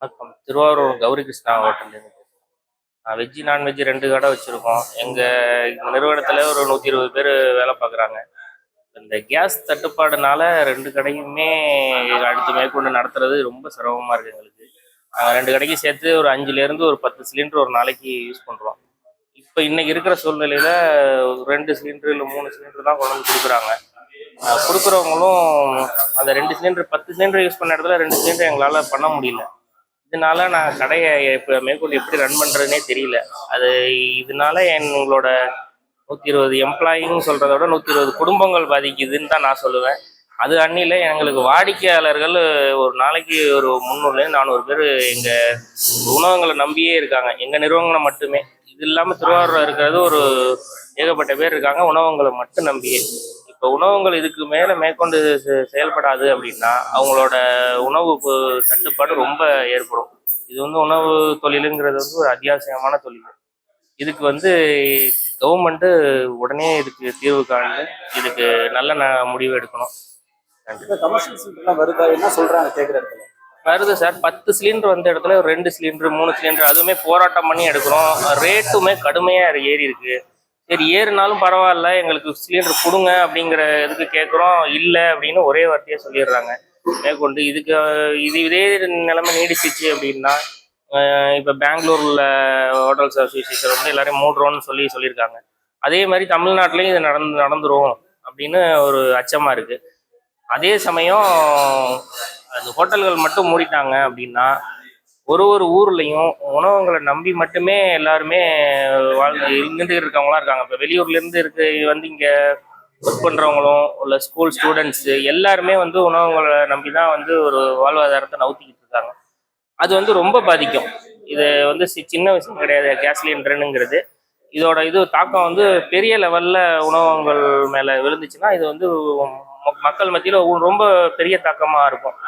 வணக்கம். Thiruvarur Gowri Krishna ஹோட்டல்லேருந்து veg, non veg 2 கடை வச்சுருக்கோம். எங்கள் நிறுவனத்தில் ஒரு 120 பேர் வேலை பார்க்குறாங்க. இந்த கேஸ் தட்டுப்பாடுனால 2 கடையுமே அடுத்து மேற்கொண்டு நடத்துறது ரொம்ப சிரமமாக இருக்குது எங்களுக்கு. 2 கடைக்கும் சேர்த்து ஒரு 5லேருந்து ஒரு 10 சிலிண்டர் ஒரு நாளைக்கு யூஸ் பண்ணுறோம். இப்போ இன்றைக்கி இருக்கிற சூழ்நிலையில் 2 சிலிண்டர் இல்லை 3 சிலிண்டர் தான் கொண்டு வந்து கொடுக்குறாங்க. கொடுக்குறவங்களும் அந்த 2 சிலிண்டர் 10 சிலிண்டர் யூஸ் பண்ண இடத்துல 2 சிலிண்டர் எங்களால் பண்ண முடியல. இதனால நான் கடையை இப்போ மேற்கொண்டு எப்படி ரன் பண்ணுறதுனே தெரியல. இதனால எங்களோட 120 எம்ப்ளாயின்னு சொல்கிறத விட 120 குடும்பங்கள் பாதிக்குதுன்னு தான் நான் சொல்லுவேன். அது அன்னியில் எங்களுக்கு வாடிக்கையாளர்கள் ஒரு நாளைக்கு ஒரு 300லேருந்து 400 பேர் எங்கள் உணவகங்களை நம்பியே இருக்காங்க. எங்கள் நிறுவனங்களை மட்டுமே. இது இல்லாமல் திருவாரூரில் இருக்கிறது ஒரு ஏகப்பட்ட பேர் இருக்காங்க உணவகங்களை மட்டும் நம்பியே. இப்போ உணவகங்கள் இதுக்கு மேற்கொண்டு செயல்படாது அப்படின்னா அவங்களோட உணவு தட்டுப்பாடு ரொம்ப ஏற்படும். இது உணவு தொழிலுங்கிறது ஒரு அத்தியாவசியமான தொழில். இதுக்கு கவர்மெண்ட்டு உடனே இதுக்கு தீர்வு காண்டு இதுக்கு நல்ல முடிவு எடுக்கணும். வருது சார். 10 சிலிண்டர் வந்த இடத்துல 2 சிலிண்டர் 3 சிலிண்டர் அதுவுமே போராட்டம் பண்ணி எடுக்கிறோம். ரேட்டுமே கடுமையாக ஏறி இருக்கு. சரி, ஏறுனாலும் பரவாயில்ல, எங்களுக்கு சிலிண்டர் கொடுங்க அப்படிங்கிற இதுக்கு கேட்குறோம். இல்லை அப்படின்னு ஒரே வார்த்தையாக சொல்லிடுறாங்க. மேற்கொண்டு இதே நிலைமை நீடிச்சிச்சு அப்படின்னா இப்போ பெங்களூரில் ஹோட்டல்ஸ் அசோசியேஷன் எல்லாரையும் மூடுறோன்னு சொல்லியிருக்காங்க. அதே மாதிரி தமிழ்நாட்டிலையும் இது நடந்துரும் அப்படின்னு ஒரு அச்சமாக இருக்குது. அதே சமயம் அந்த ஹோட்டல்கள் மட்டும் மூடிட்டாங்க அப்படின்னா ஒரு ஊர்லேயும் உணவகங்களை நம்பி மட்டுமே எல்லாருமே இங்கேருந்து இருக்கவங்களாம் இருக்காங்க. இப்போ வெளியூர்லேருந்து இங்கே ஒர்க் பண்ணுறவங்களும் இல்லை ஸ்கூல் ஸ்டூடெண்ட்ஸு எல்லாருமே உணவகங்களை நம்பி தான் ஒரு வாழ்வாதாரத்தை நவுத்திக்கிட்டு இருக்காங்க. அது ரொம்ப பாதிக்கும். இது சின்ன விஷயம் கிடையாது. கேஸ் சிலிண்டருங்கிறது இதோட தாக்கம் பெரிய லெவலில் உணவகங்கள் மேலே விழுந்துச்சுன்னா இது மக்கள் மத்தியில் ரொம்ப பெரிய தாக்கமாக இருக்கும்.